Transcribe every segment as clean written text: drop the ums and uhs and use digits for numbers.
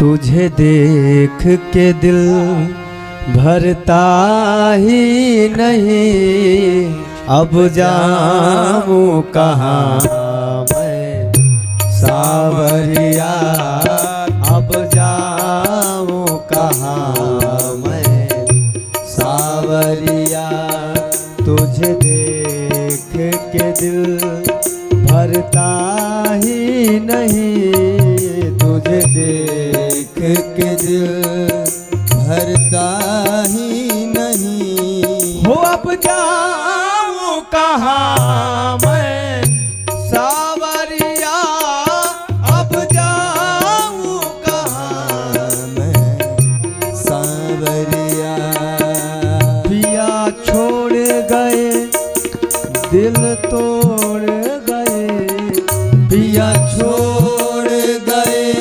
तुझे देख के दिल भरता ही नहीं, अब जाऊं कहाँ मैं सावरिया, अब जाऊं कहाँ मैं सावरिया। तुझे देख के दिल भरता ही नहीं, तुझे देख के दिल भरता ही नहीं। हो अब जाऊं कहाँ मैं सावरिया, अब जाऊं कहाँ मैं सावरिया। पिया छोड़ गए दिल तोड़ गए, पिया छोड़ गए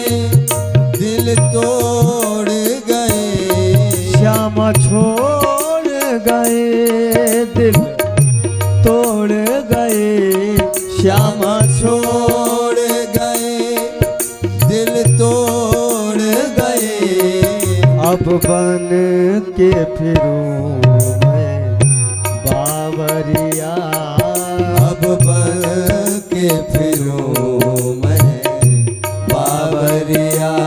दिल तोड़ गए, श्यामा छोड़ गए दिल तोड़ गए, श्यामा छोड़ गए दिल तोड़ गए। अब बन के फिरूं मैं बावरिया, अब बन के फिरूं मैं बावरिया।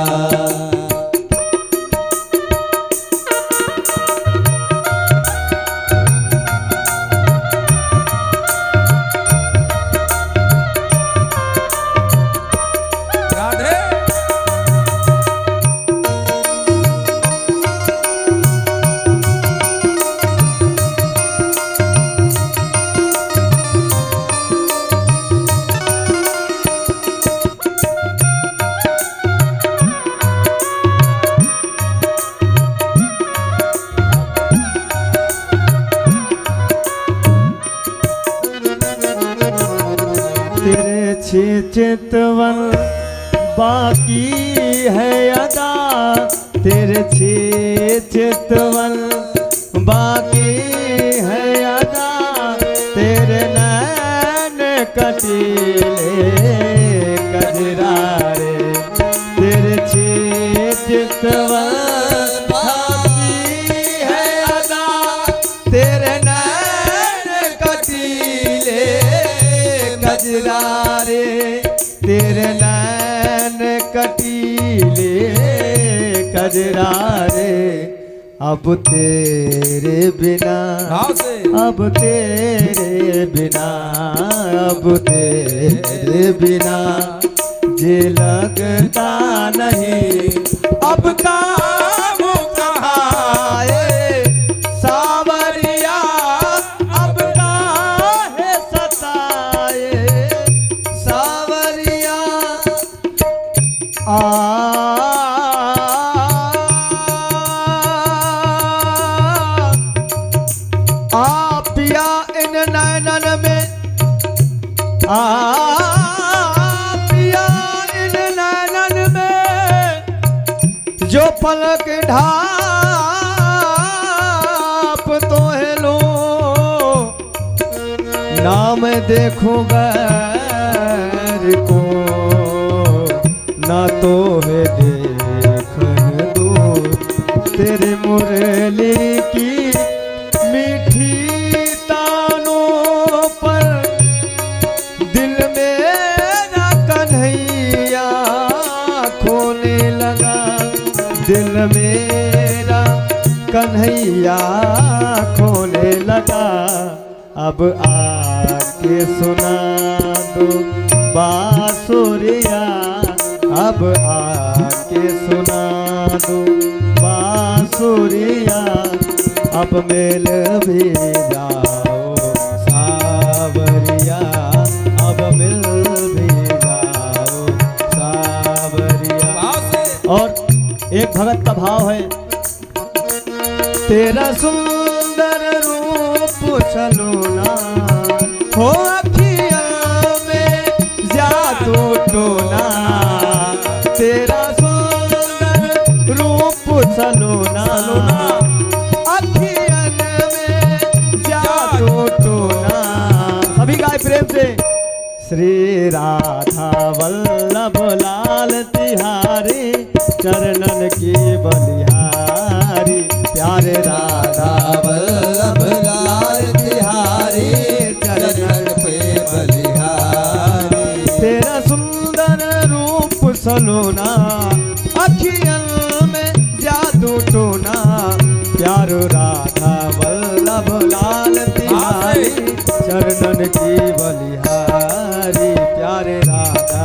चितवन बाकी है अदा, तेरे चितवन बाकी है अदा, तेरे नैन कटीले कजरारे, तेरे चितवन बाकी है अदा, तेरे नैन कटीले कजरारे, तेरे नैन कटीले कजरारे। अब तेरे बिना, अब तेरे बिना, अब तेरे बिना जे लगता नहीं, अब काबू कहाँ है सावरिया, अब काहे सताए सावरिया। पिया इन नैनन में, पिया इन नैनन में, जो पलक ढाप तो है लो, ना मैं देखूंगा को, ना तो है देखन दो, तेरे मुरली की मीठी तानों पर दिल मेरा कन्हैया खोने लगा, दिल मेरा कन्हैया खोने लगा। अब आके सुना दो बांसुरिया, अब आके सुना दो बांसुरिया, अब मिल भी जाओ सावरिया, अब मिल भी जाओ सावरिया। और एक भगत का भाव है, तेरा सुंदर रूप सलोना हो अखियों में जादू टोना, तेरा सुंदर रूप सलोना अखियन में जादू टोना। सभी गाय प्रेम से। श्री राधा वल्लभ लाल तिहारी चरणन की बलिहारी प्यारे राधा वल्लभ लाल तिहारी चरणन पे बलिहारी। तेरा सुंदर रूप सलोना अखियन में जादू टोना प्यारो राधा वल्लभ लाल तिहारी चरणन की बलिहारी प्यारे राधा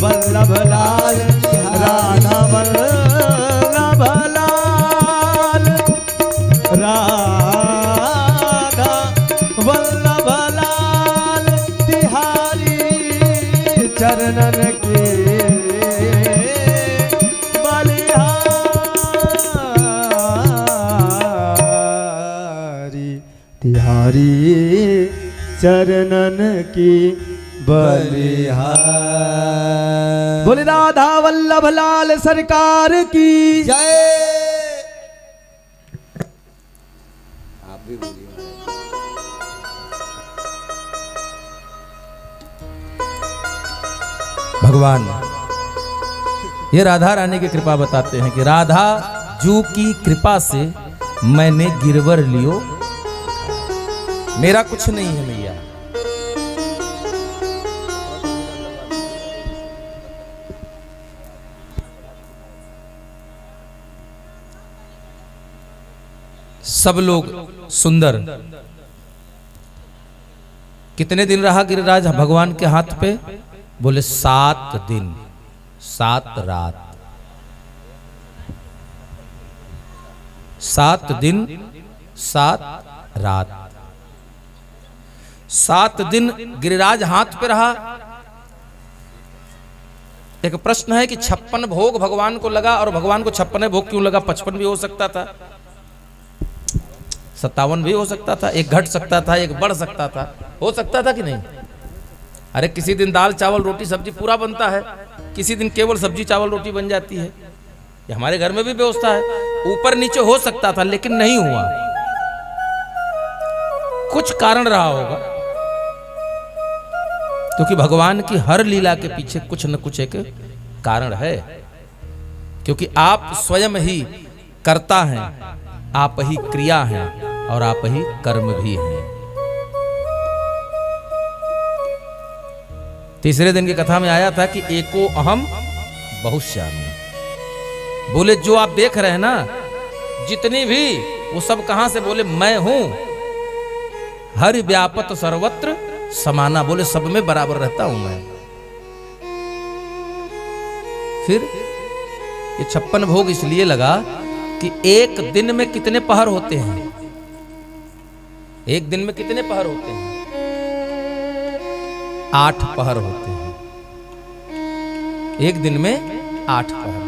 वल्लभ लाल राधा वल्लभ लाल राधा वल्लभ लाल तिहारी चरणन की बलिहारी तिहारी चरणन की बलिहारी। बोले राधा वल्लभ लाल सरकार की जय। आप भी बोलिए। भगवान ये राधा रानी की कृपा बताते हैं कि राधा जू की कृपा से मैंने गिरवर लियो, मेरा कुछ नहीं है मैया। सब लोग सुंदर। कितने दिन रहा गिरिराज भगवान के हाथ पे? बोले 7 दिन 7 रात। 7 दिन 7 रात। 7 दिन गिरिराज हाथ पे रहा। एक प्रश्न है कि 56 भोग भगवान को लगा, और भगवान को 56 भोग क्यों लगा? 55 भी हो सकता था, 57 भी हो सकता था, एक घट सकता था, एक बढ़ सकता था, हो सकता था कि नहीं? अरे किसी दिन दाल चावल रोटी सब्जी पूरा बनता है, किसी दिन केवल सब्जी चावल रोटी बन जाती है। ये हमारे घर में भी व्यवस्था है। ऊपर नीचे हो सकता था लेकिन नहीं हुआ, कुछ कारण रहा होगा, क्योंकि भगवान की हर लीला के पीछे कुछ न कुछ एक कारण है। क्योंकि आप स्वयं ही कर्ता हैं, आप ही क्रिया हैं और आप ही कर्म भी हैं। तीसरे दिन की कथा में आया था कि एको अहम बहुश्यामी। बोले जो आप देख रहे हैं ना, जितनी भी, वो सब कहां से? बोले मैं हूं हरि व्यापत सर्वत्र समाना। बोले सब में बराबर रहता हूं मैं। फिर ये 56 भोग इसलिए लगा कि एक दिन में कितने पहर होते हैं? एक दिन में कितने पहर होते हैं? 8 पहर होते हैं। एक दिन में 8 पहर।